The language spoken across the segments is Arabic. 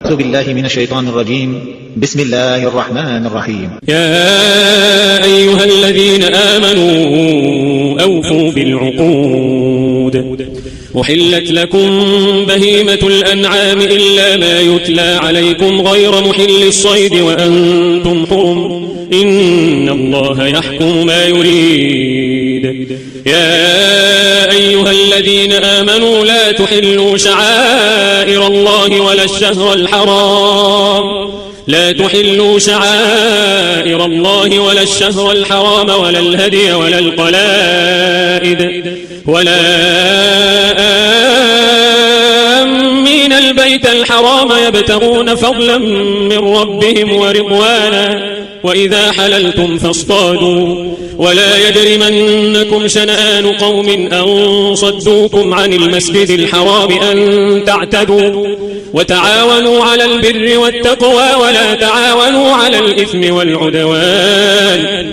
أعوذ بالله من الشيطان الرجيم. بسم الله الرحمن الرحيم. يا أيها الذين آمنوا أوفوا بالعقود. أحلت لكم بهيمة الأنعام إلا ما يتلى عليكم غير محل الصيد وأنتم حرم إن الله يحكم ما يريد. يا أيها الذين آمنوا لا تحلوا شعائر الله ولا الشهر الحرام ولا الشهر الحرام ولا الهدي ولا القلائد ولا آمين البيت الحرام يبتغون فضلا من ربهم ورضوانا وإذا حللتم فاصطادوا ولا يجرمنكم شنآن قوم أن صدوكم عن المسجد الحرام أن تعتدوا وتعاونوا على البر والتقوى ولا تعاونوا على الإثم والعدوان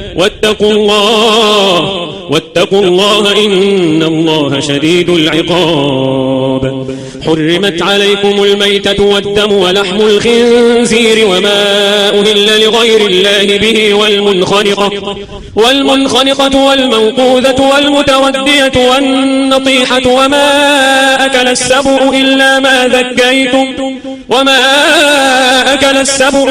واتقوا الله إن الله شديد العقاب. حرمت عليكم الميتة والدم ولحم الخنزير وما أهل لغير الله به والمنخنقة والموقوذة والمتودية والنطيحة وما أكل السبع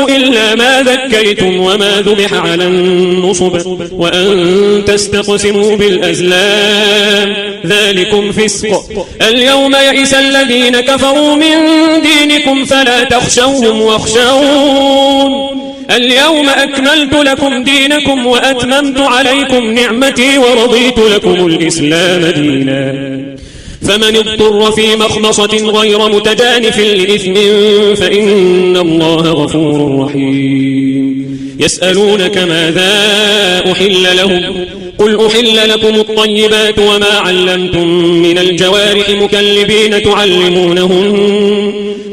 إلا ما ذكيتم وما ذبح على النصب وأن تستقسموا بالأزلام ذلكم فسق. اليوم يئس الذين كفروا من دينكم فلا تخشوهم واخشون. اليوم أكملت لكم دينكم وأتممت عليكم نعمتي ورضيت لكم الإسلام دينا. فمن اضطر في مخمصة غير متجانف لإثم فإن الله غفور رحيم. يسألونك ماذا أحل لهم قل أحل لكم الطيبات وما علمتم من الجوارح مكلبين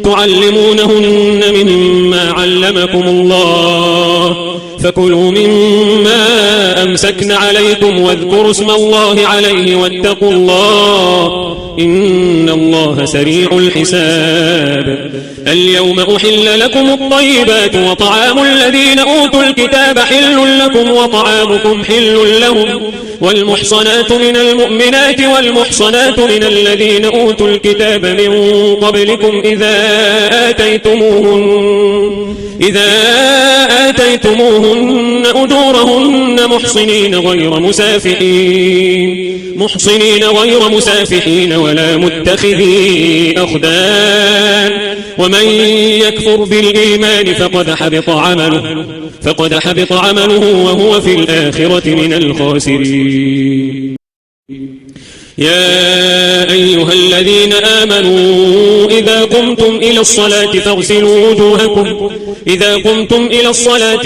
تعلمونهن مما علمكم الله فكلوا مما أمسكن عليكم واذكروا اسم الله عليه واتقوا الله إن الله سريع الحساب. اليوم أحل لكم الطيبات وطعام الذين أوتوا الكتاب حل لكم وطعامكم حل لهم والمحصنات من المؤمنات والمحصنات من الذين أوتوا الكتاب من قبلكم إذا آتيتموهن أجورهن محصنين غير مسافحين ولا متخذي أخدان ومن يكفر بالإيمان فقد حبط عمله وهو في الآخرة من الخاسرين. يا أيها الذين آمنوا إذا قمتم إلى الصلاة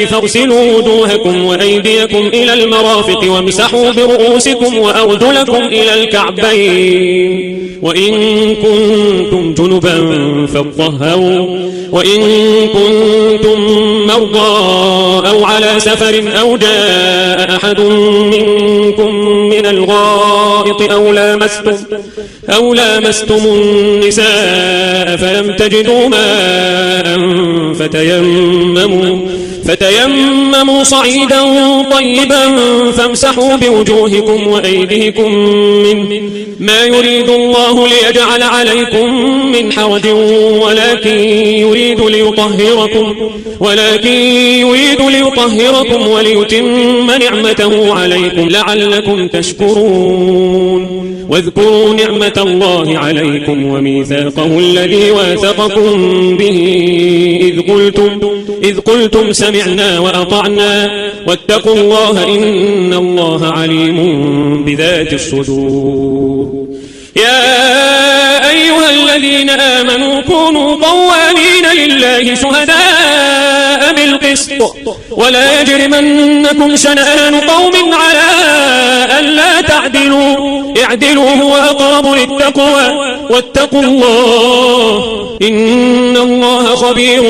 فاغسلوا وجوهكم وأيديكم إلى المرافق وامسحوا برؤوسكم وأرجلكم إلى الكعبين وإن كنتم جنبا فاطهروا وإن كنتم مرضى أو على سفر أو جاء أحد منكم من الغائط أو لامستم النساء فلم تجدوا ماء فتيمموا صعيدا طيبا فامسحوا بوجوهكم وأيديكم منه ما يريد الله ليجعل عليكم من حرج ولكن يريد ليطهركم وليتم نعمته عليكم لعلكم تشكرون. واذكروا نعمة الله عليكم وميثاقه الذي واثقكم به إذ قلتم سمعنا وأطعنا واتقوا الله إن الله عليم بذات الصدور. يا أيها الذين آمنوا كونوا قوامين لله شهداء بالقسط ولا يجرمنكم شنآن قوم على ألا تعدلوا اعدلوا هو أقرب للتقوى واتقوا الله إن الله خبير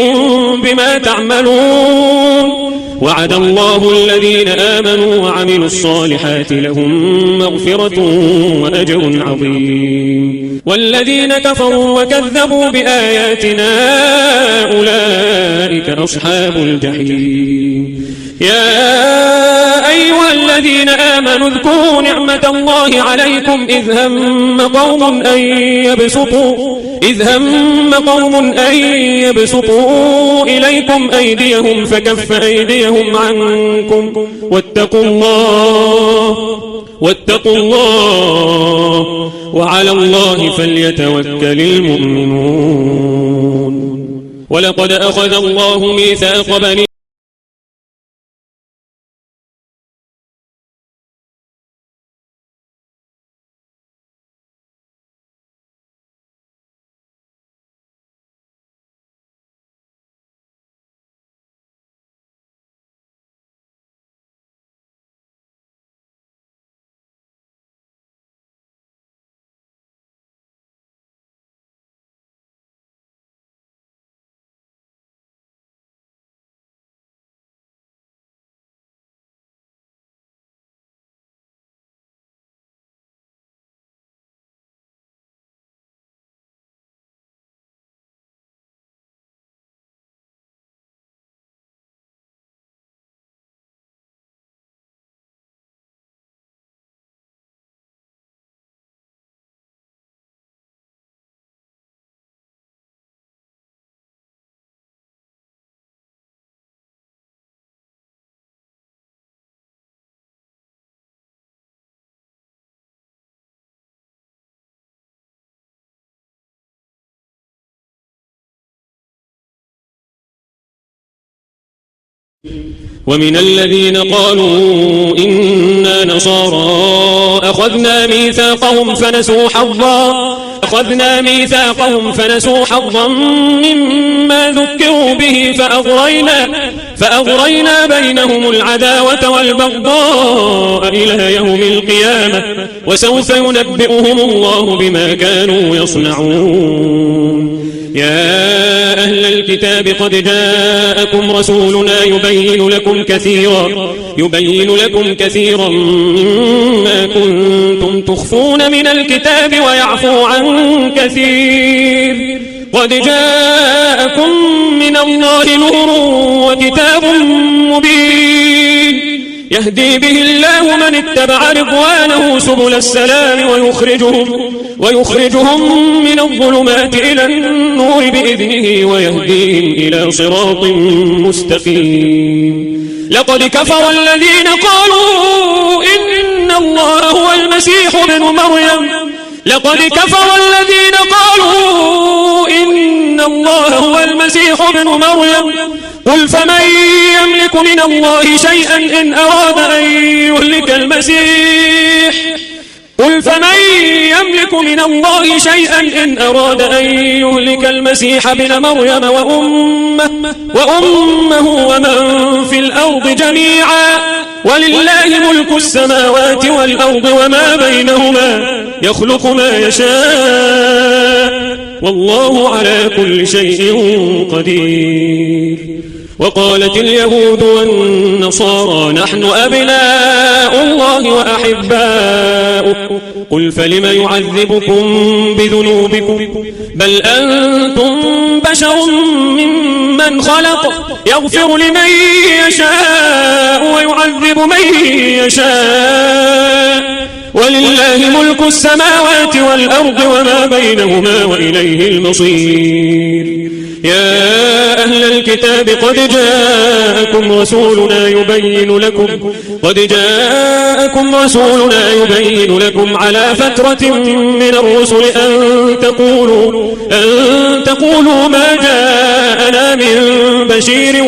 بما تعملون وعد الله الذين آمنوا وعملوا الصالحات لهم مغفرة وأجر عظيم والذين كفروا وكذبوا بآياتنا أولئك أصحاب الجحيم يا أيها الذين آمنوا اذكروا نعمة الله عليكم إذ هم قوم أن يبسطوا إليكم أيديهم فكف أيديهم عنكم واتقوا الله وعلى الله فليتوكل المؤمنون ولقد أخذ الله ميثاق بني ومن الذين قالوا إنا نصارى أخذنا ميثاقهم فنسوا حظا مما ذكروا به فأغرينا بينهم العداوة والبغضاء إلى يوم القيامة وسوف ينبئهم الله بما كانوا يصنعون يا أهل الكتاب قد جاءكم رسولنا يبين لكم كثيرا مما كنتم تخفون من الكتاب ويعفو عن كثير قد جاءكم من الله نور وكتاب مبين يهدي به الله من اتبع رضوانه سبل السلام ويخرجهم من الظلمات إلى النور بإذنه ويهديهم إلى صراط مستقيم لقد كفر الذين قالوا إن الله هو المسيح ابن مريم قل فمن يملك من الله شيئا إن أراد أن يهلك المسيح ابن مريم وأمه ومن في الأرض جميعا ولله ملك السماوات والأرض وما بينهما يخلق ما يشاء والله على كل شيء قدير وقالت اليهود والنصارى نحن أبناء الله وأحباؤه قل فلم يعذبكم بذنوبكم بل أنتم بشر ممن خلق يغفر لمن يشاء ويعذب من يشاء ولله ملك السماوات والأرض وما بينهما وإليه المصير يا أهل الكتاب قد جاءكم رسولنا يبين لكم على فترة من الرسل أن تقولوا ما جاءنا من بشير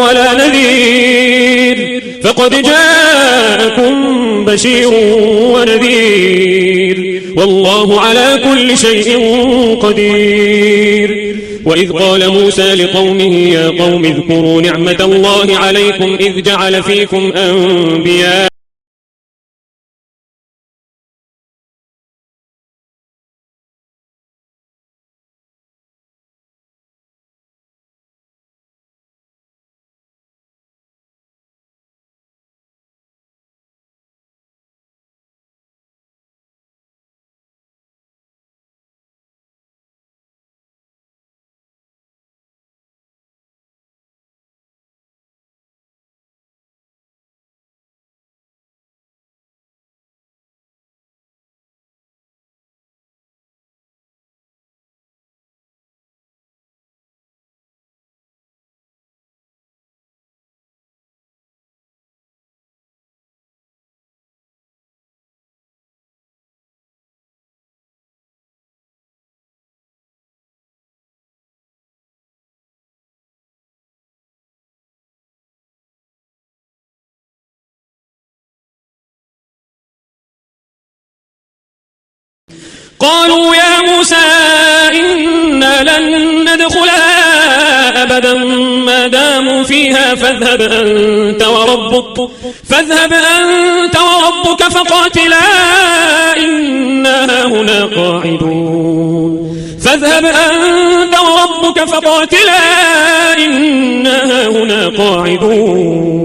ولا نذير فقد جاءكم بشير ونذير والله على كل شيء قدير وإذ قال موسى لقومه يا قوم اذكروا نعمة الله عليكم إذ جعل فيكم أنبياء قالوا يا موسى إنا لن ندخلها أبدا ما داموا فيها فاذهب أنت وربك فقاتلا إنا هنا قاعدون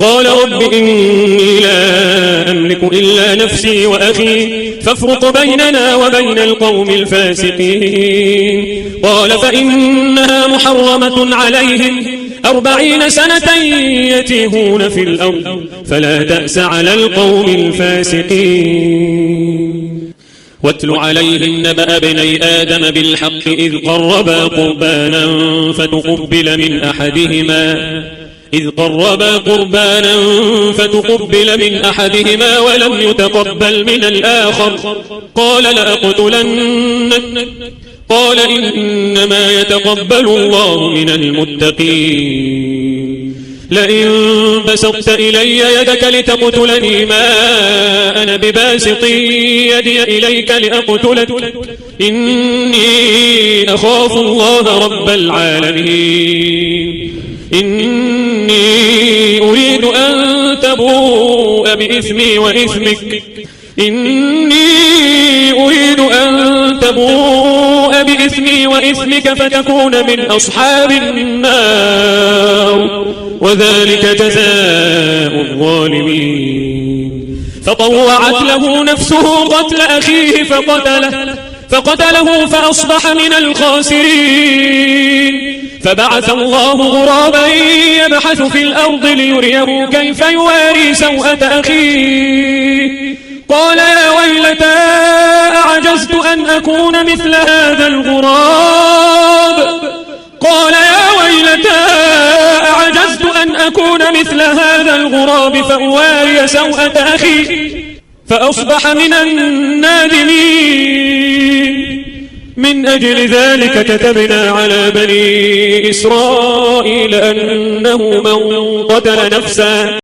قال رب إني لا أملك إلا نفسي وأخي فافرق بيننا وبين القوم الفاسقين قال فإنها محرمة عليهم 40 سنة يتيهون في الأرض فلا تأس على القوم الفاسقين واتل عليهم نبأ ابني آدم بالحق إذ قربا قربانا فتقبل من أحدهما ولم يتقبل من الآخر قال لأقتلنك قال إنما يتقبل الله من المتقين لئن بسطت إلي يدك لتقتلني ما أنا بباسط يدي إليك لأقتلك إني أخاف الله رب العالمين إني أريد أن تبوء بإثمي وإثمك فتكون من أصحاب النار وذلك جزاء الظالمين فطوعت له نفسه قتل أخيه فقتله فأصبح من الخاسرين فبعث الله غرابا يبحث في الأرض ليريه كيف يواري سوءة أخيه قال يا ويلتى أعجزت أن أكون مثل هذا الغراب فأواري سوءة أخي فأصبح من النادمين من أجل ذلك كتبنا على بني إسرائيل أنه من قتل نفسا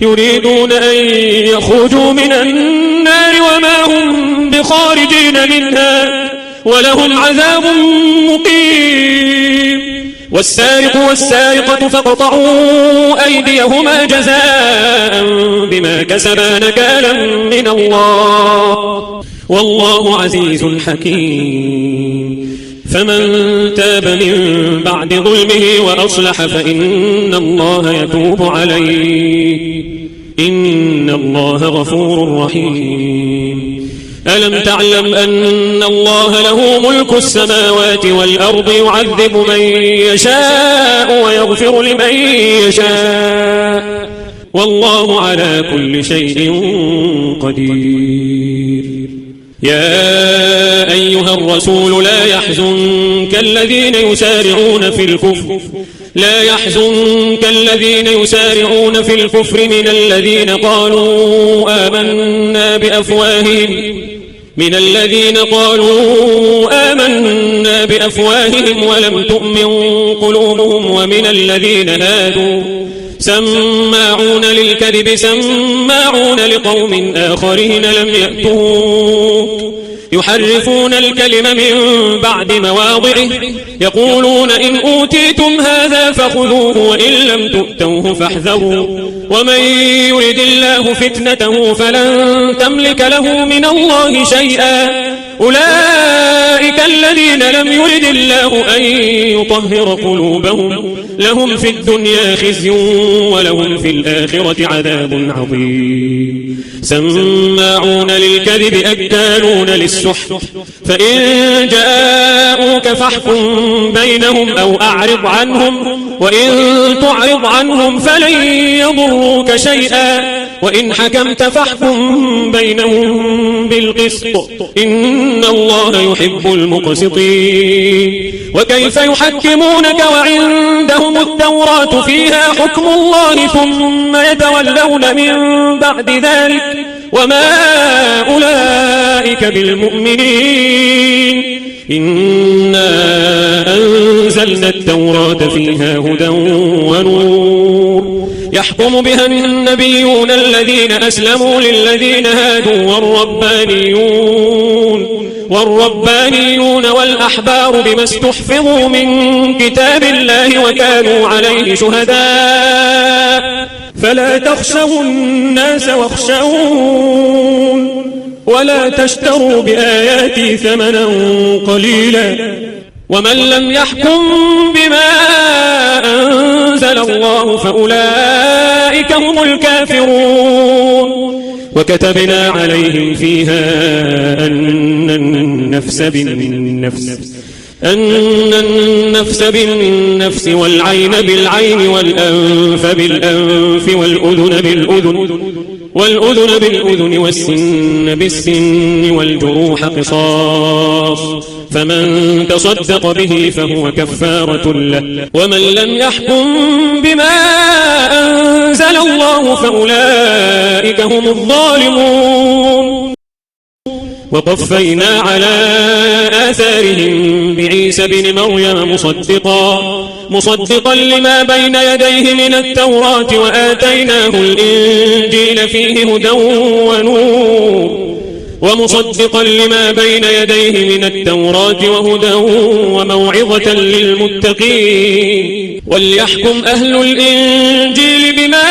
يريدون أن يخرجوا من النار وما هم بخارجين منها ولهم عذاب مقيم والسارق والسارقة فاقطعوا أيديهما جزاء بما كسبا نكالا من الله والله عزيز حكيم فمن تاب من بعد ظلمه وأصلح فإن الله يتوب عليه إن الله غفور رحيم ألم تعلم أن الله له ملك السماوات والأرض يعذب من يشاء ويغفر لمن يشاء والله على كل شيء قدير. يا أيها الرسول لا يحزنك الذين يسارعون في الكفر من الذين قالوا آمنا بأفواههم ولم تؤمن قلوبهم ومن الذين هادوا سماعون للكذب سماعون لقوم آخرين لم يأتوك يحرفون الكلم من بعد مواضعه يقولون إن أوتيتم هذا فخذوه وإن لم تؤتوه فاحذروا ومن يرد الله فتنته فلن تملك له من الله شيئا أولئك الذين لم يرد الله أن يطهر قلوبهم لهم في الدنيا خزي ولهم في الآخرة عذاب عظيم. سماعون للكذب أكالون للسحت فإن جاءوك فاحكم بينهم أو أعرض عنهم وإن تعرض عنهم فلن يضروك شيئا وإن حكمت فاحكم بينهم بالقسط إن الله يحب المقسطين. وكيف يحكمونك وعندهم التوراة فيها حكم الله ثم يتولون من بعد ذلك وما أولئك بالمؤمنين. إنا أنزلنا التوراة فيها هدى ونور يحكم بها النبيون الذين أسلموا للذين هادوا والربانيون والأحبار بما استحفظوا من كتاب الله وكانوا عليه شهداء فلا تخشوا الناس واخشون ولا تشتروا بآياتي ثمنا قليلا ومن لم يحكم بما أنزل الله فأولئك هم الكافرون. وكتبنا عليهم فيها أن النفس بالنفس والعين بالعين والأنف بالأنف والأذن بالأذن والسن بالسن والجروح قصاص فمن تصدق به فهو كفارة له ومن لم يحكم بما أنزل الله فأولئك هم الظالمون. وقفينا على آثارهم بعيسى بن مريم مصدقا لما بين يديه من التوراة وآتيناه الإنجيل فيه هدى ونور ومصدقا لما بين يديه من التوراة وهدى وموعظة للمتقين. وليحكم أهل الإنجيل بما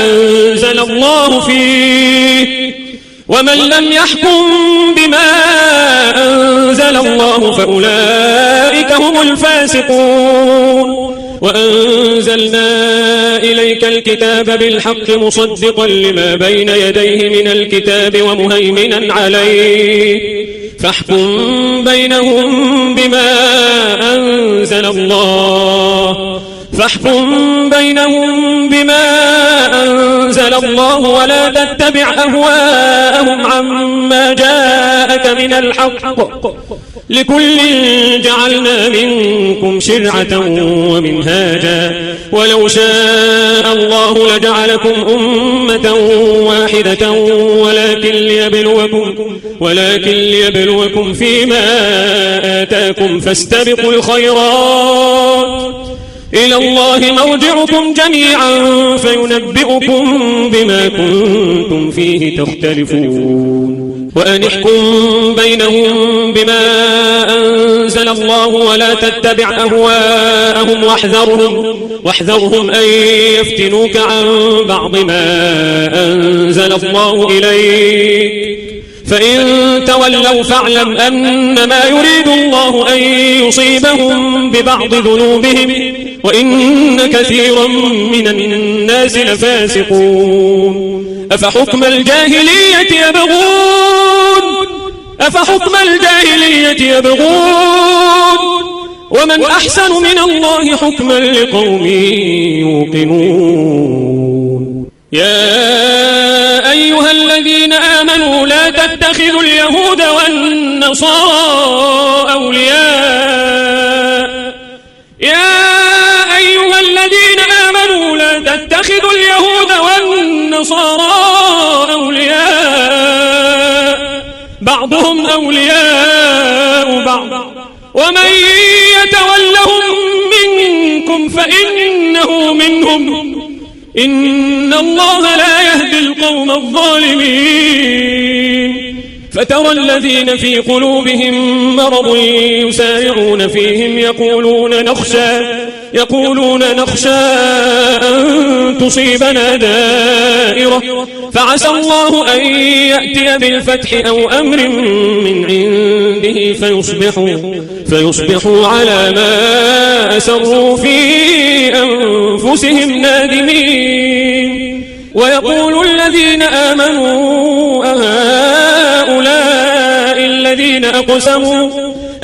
أنزل الله فيه ومن لم يحكم بما أنزل الله فأولئك هم الفاسقون. وأنزلنا إليك الكتاب بالحق مصدقا لما بين يديه من الكتاب ومهيمنا عليه فاحكم بينهم بما أنزل الله ولا تتبع أهواءهم عما جاءك من الحق لكل جعلنا منكم شرعة ومنهاجا ولو شاء الله لجعلكم أمة واحدة ولكن ليبلوكم فيما آتاكم فاستبقوا الخيرات إلى الله مرجعكم جميعا فينبئكم بما كنتم فيه تختلفون. وأن احكم بينهم بما أنزل الله ولا تتبع أهواءهم واحذرهم أن يفتنوك عن بعض ما أنزل الله إليك فإن تولوا فاعلم أنما يريد الله أن يصيبهم ببعض ذنوبهم وإن كثيرا من الناس لفاسقون. أفحكم الجاهلية يبغون أفحكم الجاهلية يبغون ومن أحسن من الله حكما لقوم يوقنون يا أيها الذين آمنوا لا تتخذوا اليهود والنصارى أولياء تتخذوا اليهود والنصارى أولياء بعضهم أولياء بعض ومن يتولهم منكم فإنه منهم إن الله لا يهدي القوم الظالمين فترى الذين في قلوبهم مرض يسارعون فيهم يقولون نخشى أن تصيبنا دائرة فعسى الله أن يأتي بالفتح أو أمر من عنده فيصبحوا على ما أسروا في أنفسهم نادمين ويقول الذين آمنوا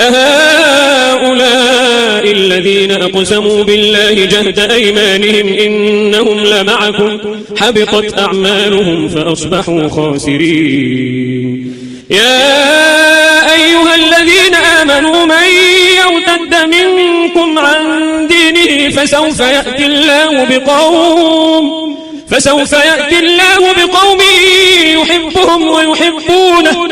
أهؤلاء الذين أقسموا بالله جهد أيمانهم إنهم لمعكم حبطت أعمالهم فأصبحوا خاسرين يا أيها الذين آمنوا من يرتد منكم عن دينه فسوف يأتي الله بقوم يحبهم ويحبونه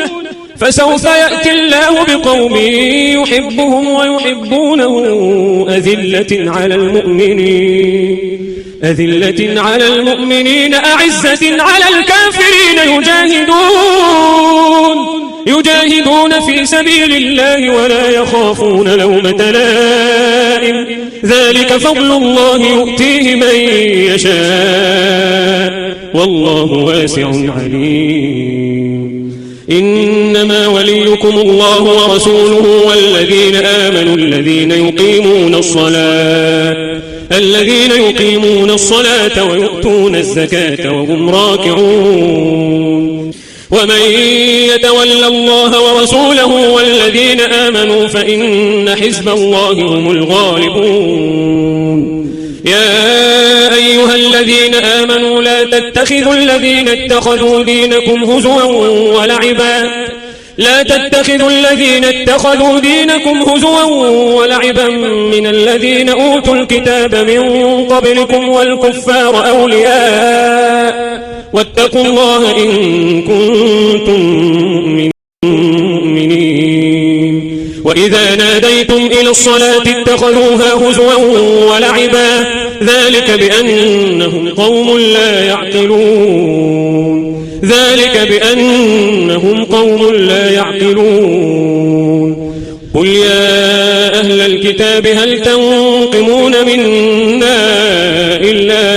أذلة على المؤمنين أعزة على الكافرين يجاهدون في سبيل الله ولا يخافون لومة لائم ذلك فضل الله يؤتيه من يشاء والله واسع عليم إنما وليكم الله ورسوله والذين آمنوا الذين يقيمون الصلاة ويؤتون الزكاة وهم راكعون ومن يتول الله ورسوله والذين آمنوا فإن حزب الله هم الغالبون يا أيها الذين آمنوا لا تتخذوا الذين اتخذوا دينكم هزوا ولعبا من الذين أوتوا الكتاب من قبلكم والكفار أولياء واتقوا الله إن كنتم مؤمنين وإذا ناديتم إلى الصلاة اتخذوها هزوا ولعبا ذلك بأنهم قوم لا يعقلون قل يا أهل الكتاب هل تنقمون منا إلا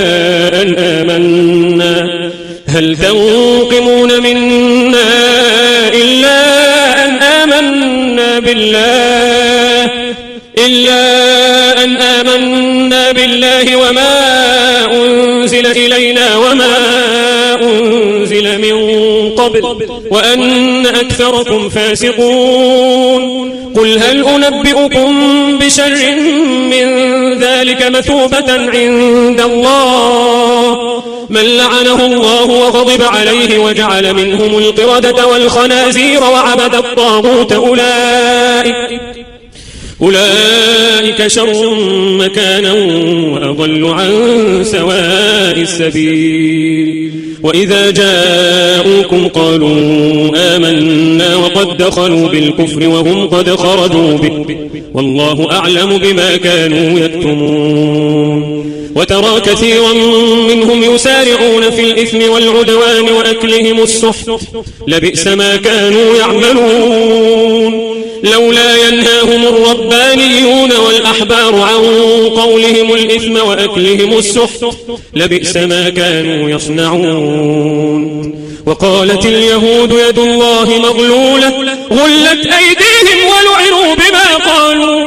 أن آمنا بالله وما أنزل إلينا وما أنزل من قبل وأن أكثركم فاسقون قل هل أنبئكم بشر من ذلك مثوبة عند الله من لعنه الله وغضب عليه وجعل منهم القردة والخنازير وعبد الطاغوت أولئك شر مكانا وأضل عن سواء السبيل وإذا جاءوكم قالوا آمنا وقد دخلوا بالكفر وهم قد خرجوا به والله أعلم بما كانوا يكتمون وترى كثيرا منهم يسارعون في الإثم والعدوان وأكلهم السحت لبئس ما كانوا يعملون لولا ينهاهم الربانيون والأحبار عن قولهم الإثم وأكلهم السحت لبئس ما كانوا يصنعون وقالت اليهود يد الله مغلولة غلت أيديهم ولعنوا بما قالوا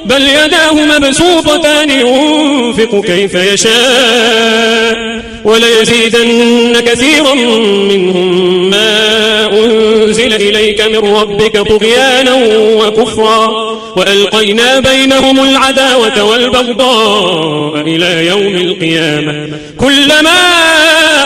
بل يداه مبسوطتان ينفق كيف يشاء وليزيدن كثيرا منهم ما أنزل إليك من ربك طغيانا وكفرا وألقينا بينهم العداوة والبغضاء إلى يوم القيامة كلما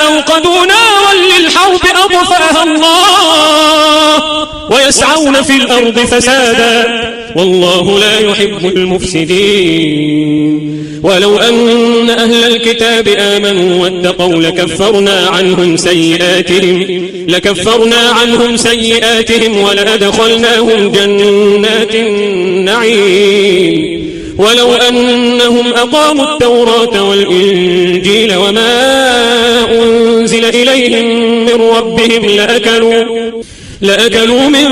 أوقدوا نارا للحرب أطفأها الله ويسعون في الأرض فسادا والله لا يحب المفسدين ولو أن أهل الكتاب آمنوا واتقوا لكفرنا عنهم سيئاتهم ولأدخلناهم جنات النعيم ولو أنهم أقاموا التوراة والإنجيل وما أنزل إليهم من ربهم لأكلوا من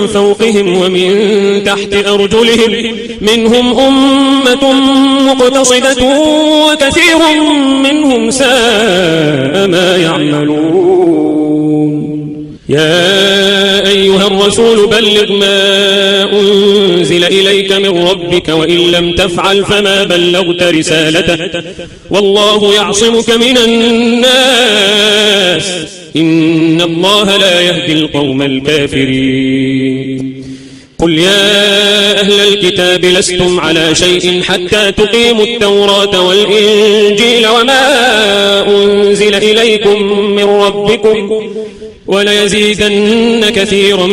فوقهم ومن تحت أرجلهم منهم أمة مقتصدة وكثير منهم ساء ما يعملون يا أيها الرسول بلغ ما أنزل إليك من ربك وإن لم تفعل فما بلغت رسالته والله يعصمك من الناس إن الله لا يهدي القوم الكافرين قل يا أهل الكتاب لستم على شيء حتى تقيموا التوراة والإنجيل وما أنزل إليكم من ربكم وليزيدن كثيرا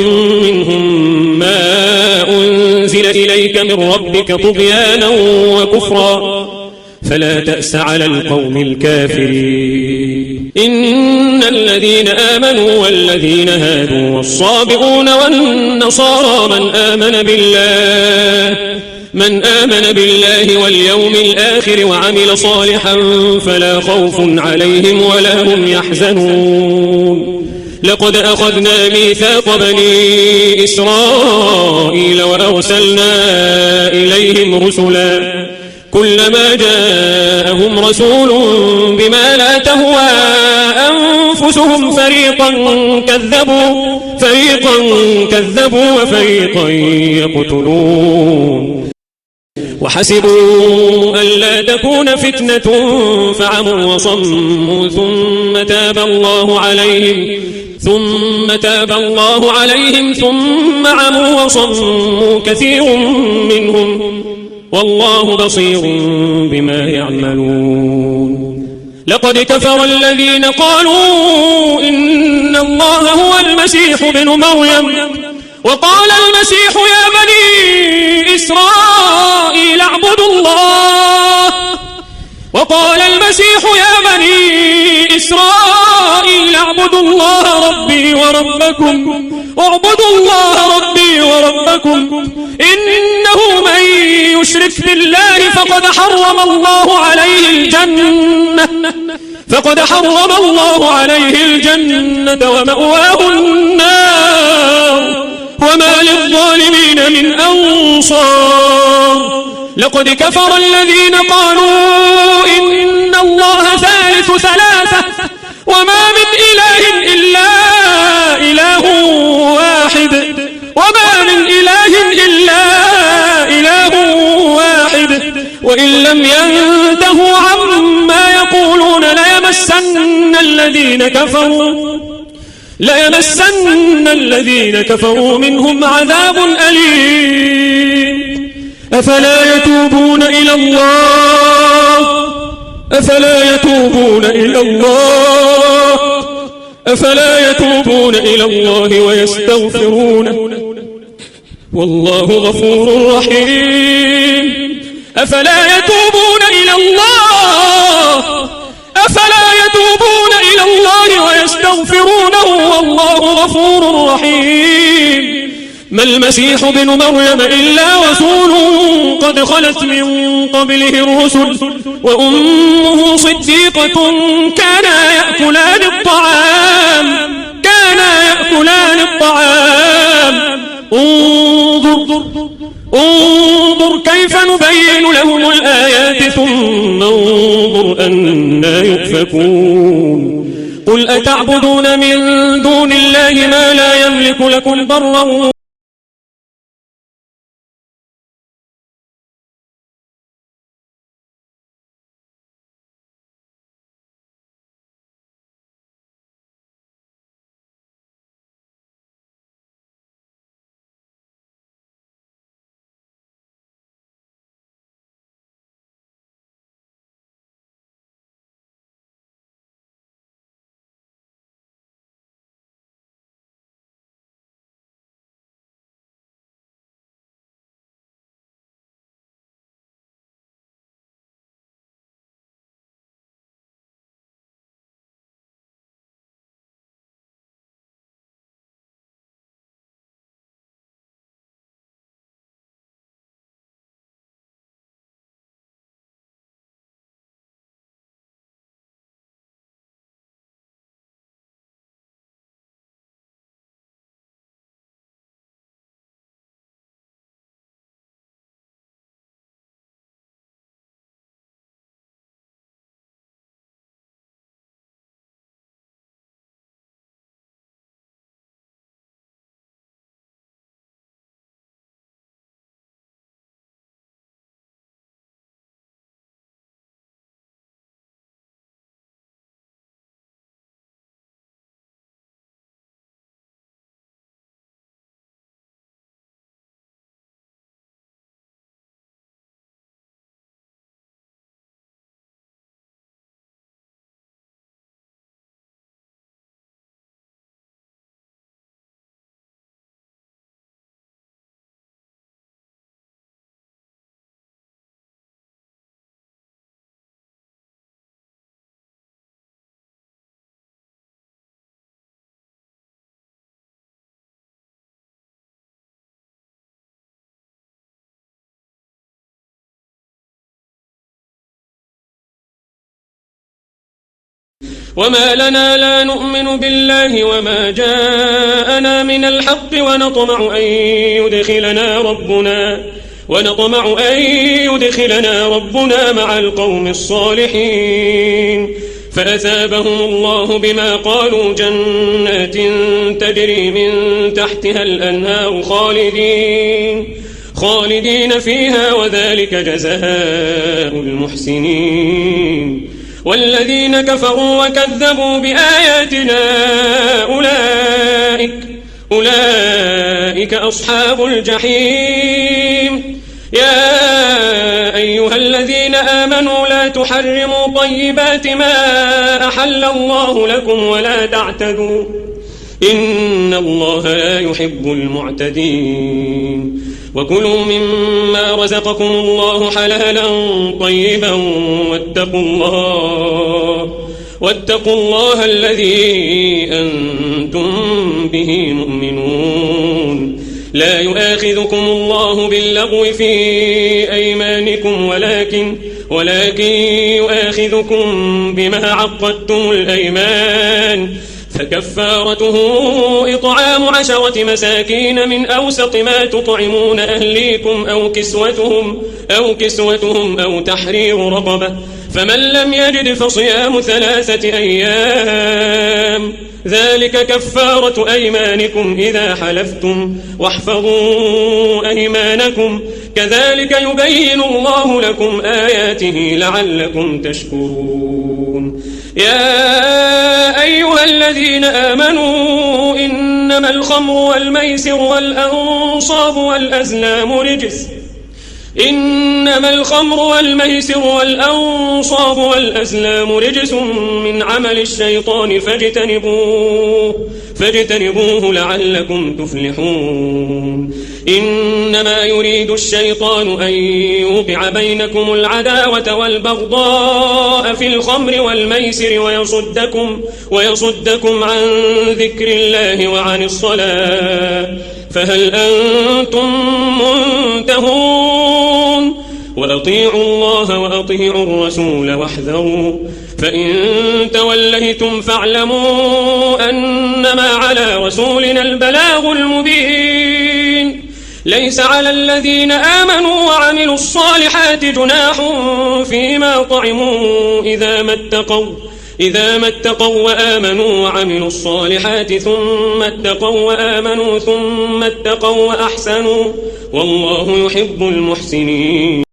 منهم ما أنزل إليك من ربك طغيانا وكفرا فلا تأس على القوم الكافرين إن الذين آمنوا والذين هادوا والصابئون والنصارى من آمن بالله واليوم الآخر وعمل صالحا فلا خوف عليهم ولا هم يحزنون لقد أخذنا ميثاق بني إسرائيل وأرسلنا إليهم رسلا كلما جاءهم رسول بما لا تهوى أنفسهم فريقا كذبوا وفريقا يقتلون وحسبوا ألا تكون فتنة فعموا وصموا ثم تاب الله عليهم ثم عموا وصموا كثير منهم والله بصير بما يعملون لقد كفر الذين قالوا إن الله هو المسيح ابن مريم وقال المسيح يا بني إسرائيل اعبدوا الله ربي وربكم إنه من يشرك بالله فقد حرم الله عليه الجنة ومأواه النار وما للظالمين من أنصار لقد كفر الذين قالوا إن الله ثالث ثلاثة وما من إله إلا إله واحد وإن لم ينتهوا عما يقولون ليمسن الذين كفروا منهم عذاب أليم أفلا يتوبون إلى الله ويستغفرونه والله غفور رحيم أفلا يتوبون إلى الله ويستغفرونه والله غفور رحيم ما المسيح ابن مريم إلا رسول قد خلت من قبله الرسل وأمه صديقة كانا يأكلان الطعام انظر كيف نبين لهم الآيات ثم انظر أنا يؤفكون قل أتعبدون من دون الله ما لا يملك لكم ضرا وما لنا لا نؤمن بالله وما جاءنا من الحق ونطمع أن يدخلنا ربنا مع القوم الصالحين فأثابهم الله بما قالوا جنات تجري من تحتها الأنهار خالدين فيها وذلك جزاء المحسنين والذين كفروا وكذبوا بآياتنا أولئك أصحاب الجحيم يا أيها الذين آمنوا لا تحرموا طيبات ما أحل الله لكم ولا تعتدوا إن الله لا يحب المعتدين وكلوا مما رزقكم الله حلالا طيبا واتقوا الله الذي أنتم به مؤمنون لا يؤاخذكم الله باللغو في أيمانكم ولكن يؤاخذكم بما عقدتم الأيمان فكفارته إطعام 10 مساكين من أوسط ما تطعمون أهليكم أو كسوتهم أو تحرير رقبة فمن لم يجد فصيام 3 أيام ذلك كفارة أيمانكم إذا حلفتم واحفظوا أيمانكم كذلك يبين الله لكم آياته لعلكم تشكرون يا أيها الذين آمنوا إنما الخمر والميسر والأنصاب والأزلام رجس من عمل الشيطان فاجتنبوه لعلكم تفلحون إنما يريد الشيطان أن يوقع بينكم العداوة والبغضاء في الخمر والميسر ويصدكم عن ذكر الله وعن الصلاة فهل أنتم منتهون وأطيعوا الله وأطيعوا الرسول واحذروا فإن توليتم فاعلموا أنما على رسولنا البلاغ المبين ليس على الذين آمنوا وعملوا الصالحات جناح فيما طعموا إذا ما اتقوا وآمنوا وعملوا الصالحات ثم اتقوا وآمنوا ثم اتقوا وأحسنوا والله يحب المحسنين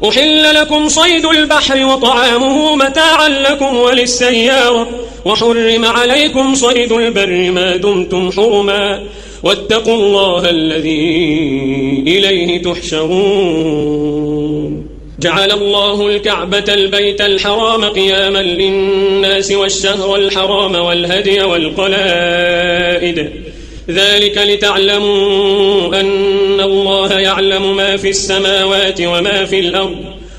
أحل لكم صيد البحر وطعامه متاعا لكم وللسيارة وحرم عليكم صيد البر ما دمتم حرما واتقوا الله الذي إليه تحشرون جعل الله الكعبة البيت الحرام قياما للناس والشهر الحرام والهدي والقلائد ذلك لتعلموا أن الله يعلم ما في السماوات وما في الأرض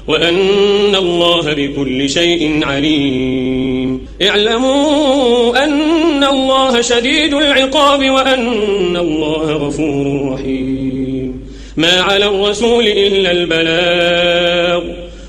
وأن الله بكل شيء عليم اعلموا أن الله شديد العقاب وأن الله غفور رحيم ما على الرسول إلا البلاغ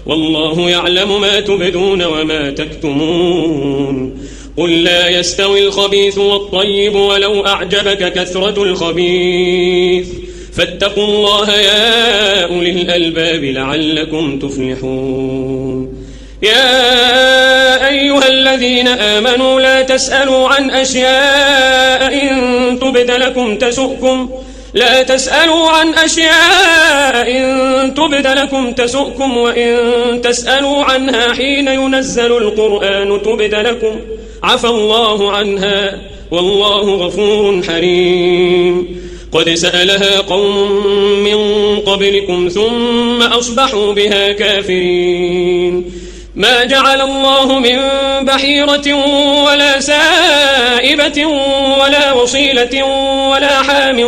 والله يعلم ما تبدون وما تكتمون قل لا يستوي الخبيث والطيب ولو أعجبك كثرة الخبيث فاتقوا الله يا أولي الألباب لعلكم تفلحون. يا أيها الذين آمنوا لا تسألوا عن أشياء إن تبد لكم تسؤكم وإن تسألوا عنها حين ينزل القرآن تبد لكم عفى الله عنها والله غفور حليم. قد سألها قوم من قبلكم ثم أصبحوا بها كافرين. ما جعل الله من بحيرة ولا سائبة ولا وصيلة ولا حام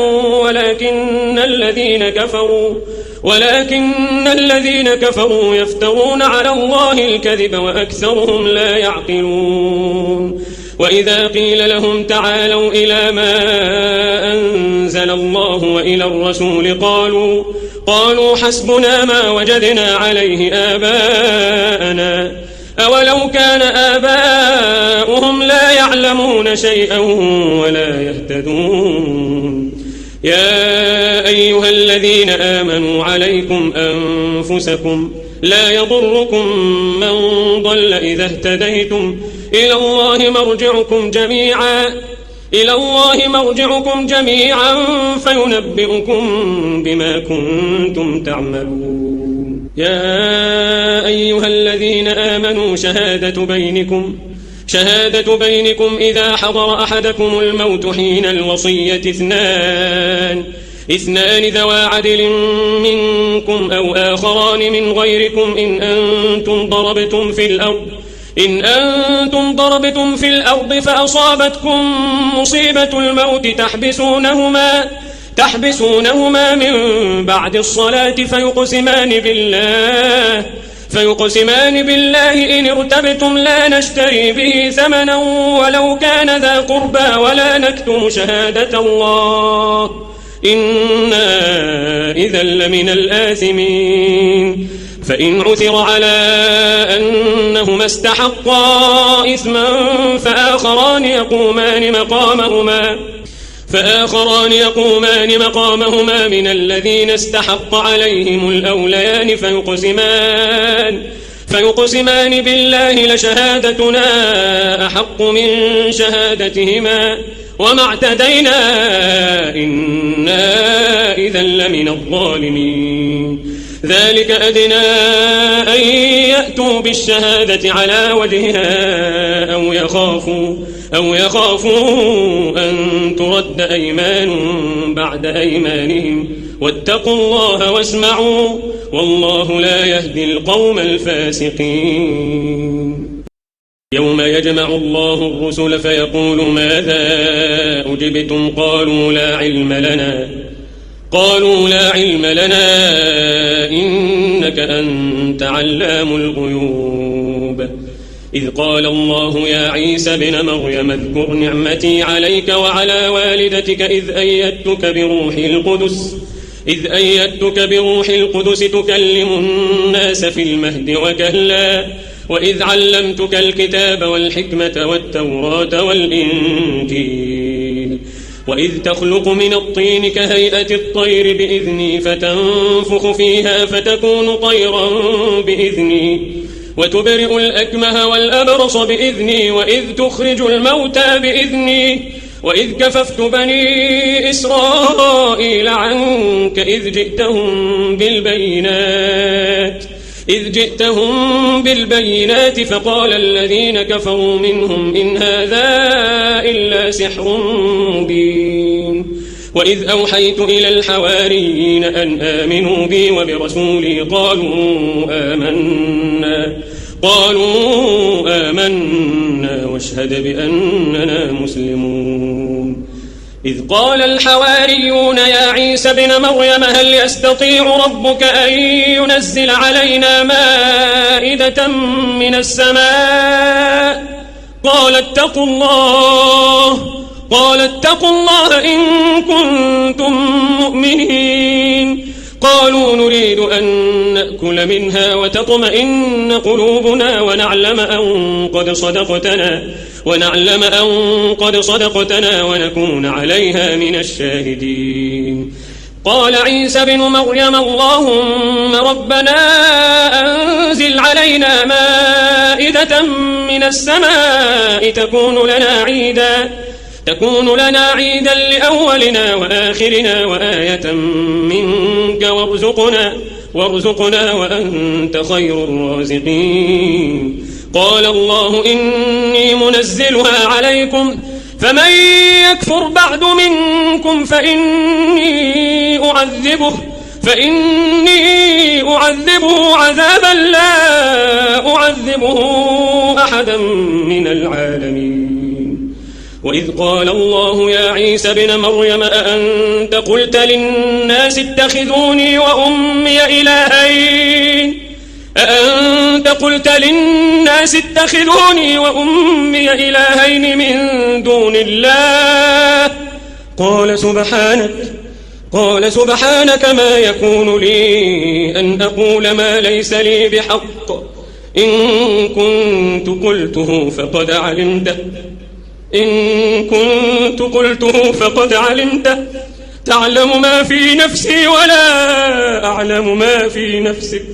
ولكن الذين كفروا يفترون على الله الكذب وأكثرهم لا يعقلون. وإذا قيل لهم تعالوا إلى ما أنزل الله وإلى الرسول قالوا حسبنا ما وجدنا عليه آباءنا أولو كان آباؤهم لا يعلمون شيئا ولا يهتدون. يا أيها الذين آمنوا عليكم أنفسكم لا يضركم من ضل إذا اهتديتم إلى الله مرجعكم جميعا فينبئكم بما كنتم تعملون. يا أيها الذين آمنوا شهادة بينكم إذا حضر أحدكم الموت حين الوصية اثنان ذوى عدل منكم أو آخران من غيركم إن أنتم ضربتم في الأرض فأصابتكم مصيبة الموت تحبسونهما من بعد الصلاة فيقسمان بالله إن ارتبتم لا نشتري به ثمنا ولو كان ذا قربى ولا نكتم شهادة الله إنا إذا لمن الآثمين. فإن عثر على أنهما استحقا إثما فآخران يقومان مقامهما من الذين استحق عليهم الأوليان فيقسمان بالله لشهادتنا أحق من شهادتهما وما اعتدينا إنا إذا لمن الظالمين. ذلك أدنى أن يأتوا بالشهادة على وجهها أو يخافوا أن ترد أيمان بعد أيمانهم واتقوا الله واسمعوا والله لا يهدي القوم الفاسقين. يوم يجمع الله الرسل فيقول ماذا أجبتم قالوا لا علم لنا إنك أنت علام الغيوب. إذ قال الله يا عيسى ابن مريم اذكر نعمتي عليك وعلى والدتك إذ أيدتك بروح القدس تكلم الناس في المهد وكهلا وإذ علمتك الكتاب والحكمة والتوراة والإنجيل وإذ تخلق من الطين كهيئة الطير بإذني فتنفخ فيها فتكون طيرا بإذني وتبرئ الأكمه والأبرص بإذني وإذ تخرج الموتى بإذني وإذ كففت بني إسرائيل عنك إذ جئتهم بالبينات فقال الذين كفروا منهم إن هذا إلا سحر مبين. وإذ أوحيت إلى الحواريين أن آمنوا بي وبرسولي قالوا آمنا واشهد بأننا مسلمون. إذ قال الحواريون يا عيسى ابن مريم هل يستطيع ربك أن ينزل علينا مائدة من السماء قال اتقوا الله إن كنتم مؤمنين. قالوا نريد أن نأكل منها وتطمئن قلوبنا ونعلم أن قد ونعلم أن قد صدقتنا ونكون عليها من الشاهدين. قال عيسى بن مريم اللهم ربنا أنزل علينا مائدة من السماء تكون لنا عيدا لأولنا وآخرنا وآية منك وارزقنا وأنت خير الرازقين. قال الله إني منزلها عليكم فمن يكفر بعد منكم فإني أعذبه عذابا لا أعذبه أحدا من العالمين. وإذ قال الله يا عيسى بن مريم أأنت قلت للناس اتخذوني وأمي إلهين من دون الله؟ قال سبحانك ما يكون لي أن أقول ما ليس لي بحق، إن كنت قلته فقد علمته تعلم ما في نفسي ولا أعلم ما في نفسك.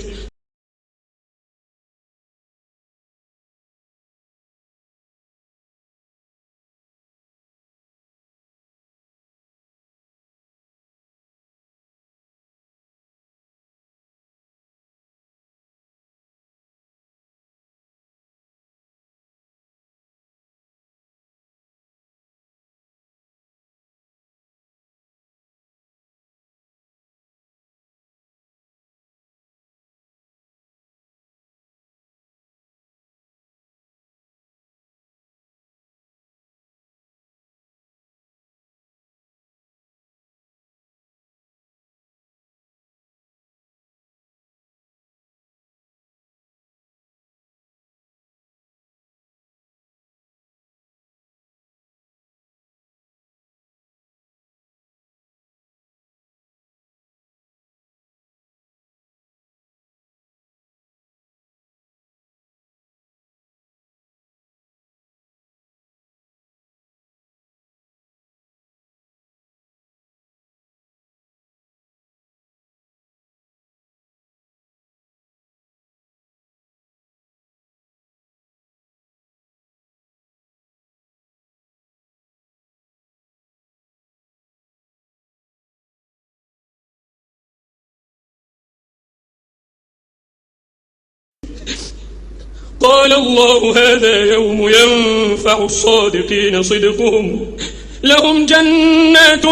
قال الله هذا يوم ينفع الصادقين صدقهم، لهم جنات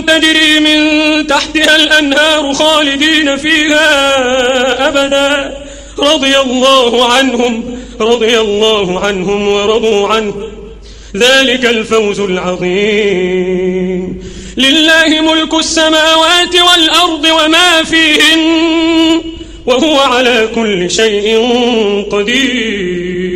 تجري من تحتها الأنهار خالدين فيها أبدا، رضي الله عنهم ورضوا عنه، ذلك الفوز العظيم. لله ملك السماوات والأرض وما فيهن وهو على كل شيء قدير.